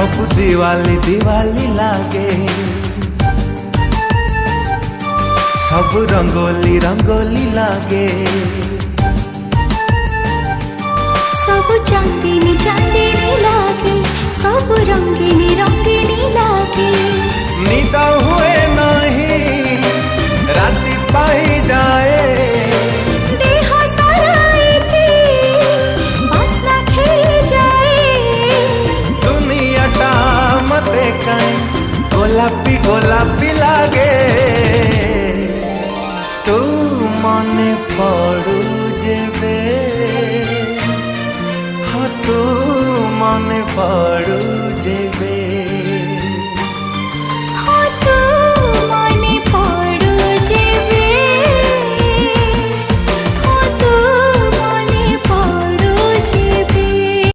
सब दिवाली दिवाली लागे, सब रंगोली रंगोली लागे, सब चांदनी चांदनी लागे, सब रंगीनी रंगीनी लागे। निद हुए नहीं राति पाई जाए, देह सारा एके बास्ना खेली जाए। दुनियाटा मते कहीं गोलापी गोलापी लागे। तू मने पड़ू जेबे, हाँ तू मने पड़ू जेबे।